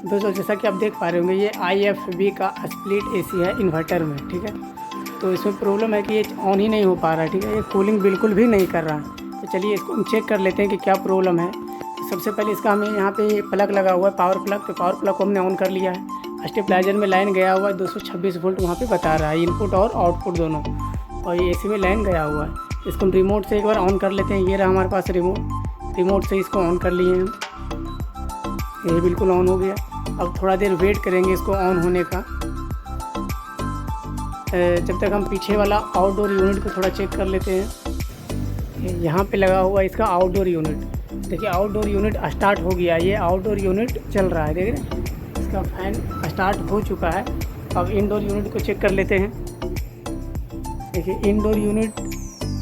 दोस्तों जैसा कि आप देख पा रहे होंगे ये IFB का स्प्लिट AC है इन्वर्टर में, ठीक है। तो इसमें प्रॉब्लम है कि ये ऑन ही नहीं हो पा रहा है, ठीक है। ये कूलिंग बिल्कुल भी नहीं कर रहा है। तो चलिए इसको हम चेक कर लेते हैं कि क्या प्रॉब्लम है। तो सबसे पहले इसका हमें यहाँ पे प्लग लगा हुआ है, पावर प्लग। तो पावर प्लग को हमने ऑन कर लिया है। स्टेबलाइजर में लाइन गया हुआ है, 226 वोल्ट वहाँ पे बता रहा है, इनपुट और आउटपुट दोनों। और ये AC में लाइन गया हुआ है। इसको हम रिमोट से एक बार ऑन कर लेते हैं। ये रहा हमारे पास रिमोट से इसको ऑन कर लिए हैं हम। ये बिल्कुल ऑन हो गया। अब थोड़ा देर वेट करेंगे इसको ऑन होने का, जब तक हम पीछे वाला आउटडोर यूनिट को थोड़ा चेक कर लेते हैं। यहाँ पे लगा हुआ है इसका आउटडोर यूनिट। देखिए आउटडोर यूनिट स्टार्ट हो गया, ये आउटडोर यूनिट चल रहा है, देख रहे हैं। इसका फैन स्टार्ट हो चुका है। अब इनडोर यूनिट को चेक कर लेते हैं। देखिए इनडोर यूनिट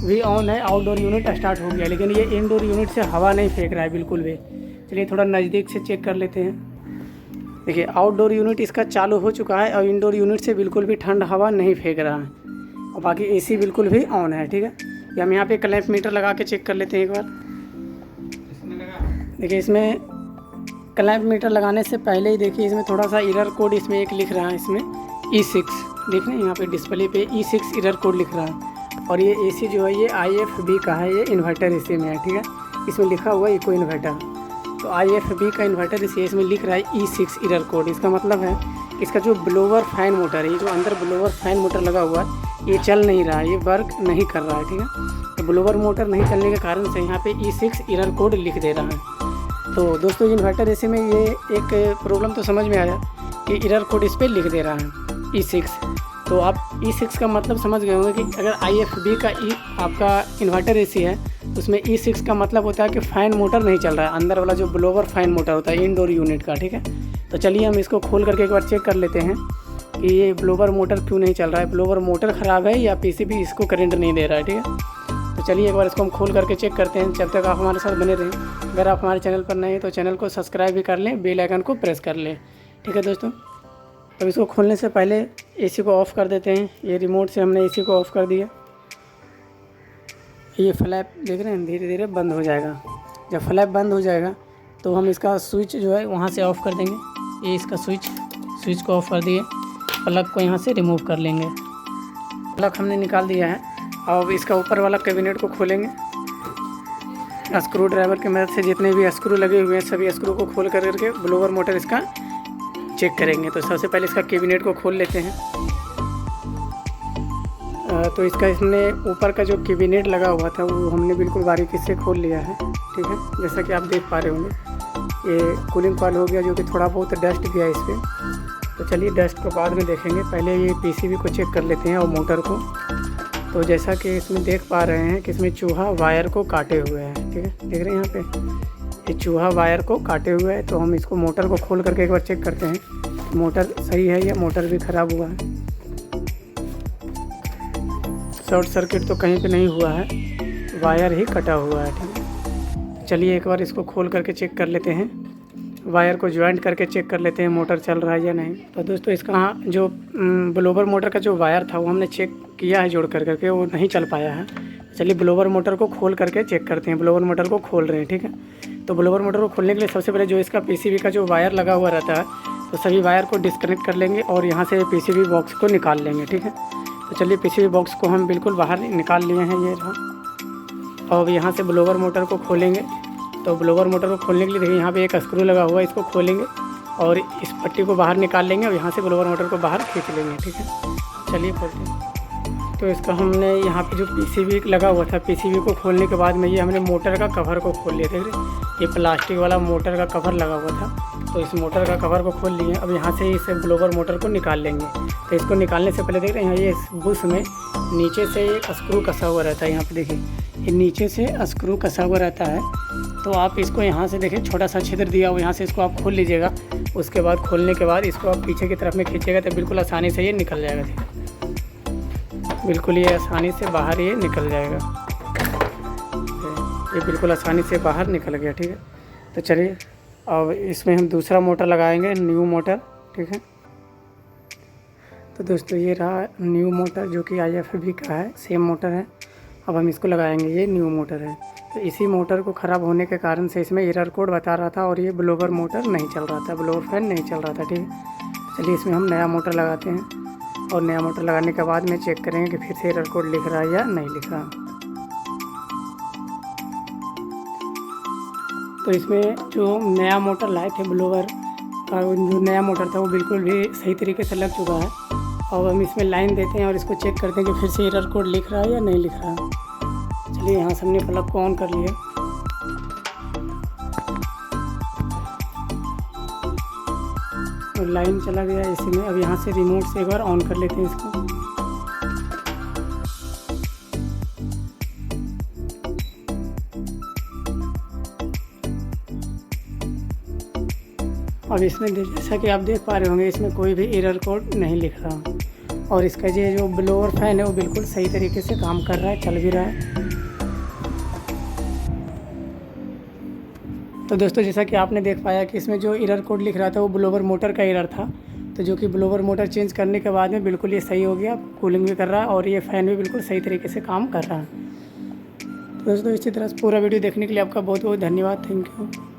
भी ऑन है, आउटडोर यूनिट स्टार्ट हो गया, लेकिन ये इनडोर यूनिट से हवा नहीं फेंक रहा है बिल्कुल भी। चलिए थोड़ा नज़दीक से चेक कर लेते हैं। देखिए आउटडोर यूनिट इसका चालू हो चुका है और इंडोर यूनिट से बिल्कुल भी ठंड हवा नहीं फेंक रहा है। और बाकी AC बिल्कुल भी ऑन है, ठीक है। ये हम यहाँ पे क्लैंप मीटर लगा के चेक कर लेते हैं एक बार। देखिए इसमें क्लैंप मीटर लगाने से पहले ही देखिए इसमें थोड़ा सा एरर कोड इसमें एक लिख रहा है, इसमें E6 देख रहे हैं यहाँ पे डिस्प्ले पे E6 एरर कोड लिख रहा है। और ये AC जो है ये IFB का है, ये इन्वर्टर AC में है, ठीक है। इसमें लिखा हुआ है इको इन्वर्टर। तो IFB का इन्वर्टर इसमें लिख रहा है E6 एरर कोड। इसका मतलब है इसका जो ब्लोवर फैन मोटर है, ये जो अंदर ब्लोवर फैन मोटर लगा हुआ है, ये चल नहीं रहा है, ये वर्क नहीं कर रहा है, ठीक है। तो ब्लोवर मोटर नहीं चलने के कारण से यहाँ पे E6 एरर कोड लिख दे रहा है। तो दोस्तों इन्वर्टर AC में ये एक प्रॉब्लम तो समझ में आया कि एरर कोड इस पर लिख दे रहा है E6। तो आप E6 का मतलब समझ गए होंगे कि अगर IFB का आपका इन्वर्टर AC है, उसमें E6 का मतलब होता है कि फ़ैन मोटर नहीं चल रहा है, अंदर वाला जो ब्लोवर फैन मोटर होता है इंडोर यूनिट का, ठीक है। तो चलिए हम इसको खोल करके एक बार चेक कर लेते हैं कि ये ब्लोवर मोटर क्यों नहीं चल रहा है। ब्लोवर मोटर ख़राब है या PCB इसको करंट नहीं दे रहा है, ठीक है। तो चलिए एक बार इसको हम खोल करके चेक करते हैं। जब तक आप हमारे साथ बने रहें। अगर आप हमारे चैनल पर नए हैं तो चैनल को सब्सक्राइब भी कर लें, बेल आइकन को प्रेस कर लें, ठीक है दोस्तों। अब इसको खोलने से पहले AC को ऑफ़ कर देते हैं। ये रिमोट से हमने AC को ऑफ़ कर दिया। ये फ्लैप देख रहे हैं धीरे धीरे बंद हो जाएगा। जब फ्लैप बंद हो जाएगा तो हम इसका स्विच जो है वहाँ से ऑफ़ कर देंगे। ये इसका स्विच को ऑफ़ कर दिए। प्लग को यहाँ से रिमूव कर लेंगे। प्लग हमने निकाल दिया है। अब इसका ऊपर वाला कैबिनेट को खोलेंगे। स्क्रू ड्राइवर की मदद से जितने भी स्क्रू लगे हुए हैं सभी स्क्रू को खोल करके ब्लोवर मोटर इसका चेक करेंगे। तो सबसे पहले इसका कैबिनेट को खोल लेते हैं। तो इसका इसमें ऊपर का जो कैबिनेट लगा हुआ था वो हमने बिल्कुल बारीकी से खोल लिया है, ठीक है। जैसा कि आप देख पा रहे होंगे ये कूलिंग कॉइल हो गया, जो कि थोड़ा बहुत डस्ट गया इस पर। तो चलिए डस्ट को बाद में देखेंगे, पहले ये PCB को चेक कर लेते हैं और मोटर को। तो जैसा कि इसमें देख पा रहे हैं कि इसमें चूहा वायर को काटे हुए है, ठीक है। देख रहे हैं यहाँ पे ये चूहा वायर को काटे हुए है। तो हम इसको मोटर को खोल करके एक बार चेक करते हैं मोटर सही है या मोटर भी ख़राब हुआ है। शॉर्ट सर्किट तो कहीं पे नहीं हुआ है, वायर ही कटा हुआ है, ठीक है। चलिए एक बार इसको खोल करके चेक कर लेते हैं, वायर को ज्वाइंट करके चेक कर लेते हैं मोटर चल रहा है या नहीं। तो दोस्तों इसका जो ब्लोवर मोटर का जो वायर था वो हमने चेक किया है जोड़ करके, वो नहीं चल पाया है। चलिए ब्लोवर मोटर को खोल करके चेक करते हैं। ब्लोवर मोटर को खोल रहे हैं, ठीक है। तो ब्लोवर मोटर को खोलने के लिए सबसे पहले जो इसका PCB का जो वायर लगा हुआ रहता है तो सभी वायर को डिस्कनेक्ट कर लेंगे और यहाँ से PCB बॉक्स को निकाल लेंगे, ठीक है। तो चलिए PCB बॉक्स को हम बिल्कुल बाहर निकाल लिए हैं, ये रहा। और यहाँ से ब्लोवर मोटर को खोलेंगे। तो ब्लोवर मोटर को खोलने के लिए देखिए यहाँ पे एक स्क्रू लगा हुआ है, इसको खोलेंगे और इस पट्टी को बाहर निकाल लेंगे और यहाँ से ब्लोवर मोटर को बाहर खींच लेंगे, ठीक है। चलिए खोलते हैं। तो इसका हमने यहाँ पे जो PCB लगा हुआ था, PCB को खोलने के बाद में ये हमने मोटर का कवर को खोल लिया। देख रहे ये प्लास्टिक वाला मोटर का कवर लगा हुआ था, तो इस मोटर का कवर को खोल लिए। अब यहाँ से इस ब्लोवर मोटर को निकाल लेंगे। तो इसको निकालने से पहले देख रहे हैं ये इस बुश में नीचे से एक स्क्रू कसा हुआ रहता है। यहाँ पे देखिए ये नीचे से स्क्रू कसा हुआ रहता है। तो आप इसको यहाँ से देखिए छोटा सा छिद्र दिया हुआ, यहाँ से इसको आप खोल लीजिएगा। उसके बाद खोलने के बाद इसको आप पीछे की तरफ में खींचेगा तो बिल्कुल आसानी से ये निकल जाएगा, ठीक है। बिल्कुल ये आसानी से बाहर ये निकल जाएगा, ये बिल्कुल आसानी से बाहर निकल गया, ठीक है। तो चलिए अब इसमें हम दूसरा मोटर लगाएंगे, न्यू मोटर, ठीक है। तो दोस्तों ये रहा न्यू मोटर जो कि IFB का है, सेम मोटर है। अब हम इसको लगाएंगे। ये न्यू मोटर है। तो इसी मोटर को ख़राब होने के कारण से इसमें एरर कोड बता रहा था और ये ब्लोवर मोटर नहीं चल रहा था, ब्लोवर फैन नहीं चल रहा था। ठीक है, चलिए इसमें हम नया मोटर लगाते हैं और नया मोटर लगाने के बाद में चेक करेंगे कि फिर से एरर कोड लिख रहा है या नहीं लिख रहा। तो इसमें जो नया मोटर लाए थे ब्लोवर का, जो नया मोटर था वो बिल्कुल भी सही तरीके से लग चुका है। और हम इसमें लाइन देते हैं और इसको चेक करते हैं कि फिर से एरर कोड लिख रहा है या नहीं लिख रहा है। चलिए यहाँ से हमने प्लग को ऑन कर लिया और लाइन चला गया इसी में। अब यहाँ से रिमोट से एक बार ऑन कर लेते हैं इसको। अब इसमें जैसा कि आप देख पा रहे होंगे, इसमें कोई भी एरर कोड नहीं लिख रहा और इसका ये जो ब्लोअर फैन है वो बिल्कुल सही तरीके से काम कर रहा है, चल भी रहा है। तो दोस्तों, जैसा कि आपने देख पाया कि इसमें जो एरर कोड लिख रहा था वो ब्लोअर मोटर का एरर था, तो जो कि ब्लोअर मोटर चेंज करने के बाद में बिल्कुल ये सही हो गया, कूलिंग भी कर रहा है और ये फ़ैन भी बिल्कुल सही तरीके से काम कर रहा है। तो दोस्तों, इसी तरह से पूरा वीडियो देखने के लिए आपका बहुत बहुत धन्यवाद। Thank you.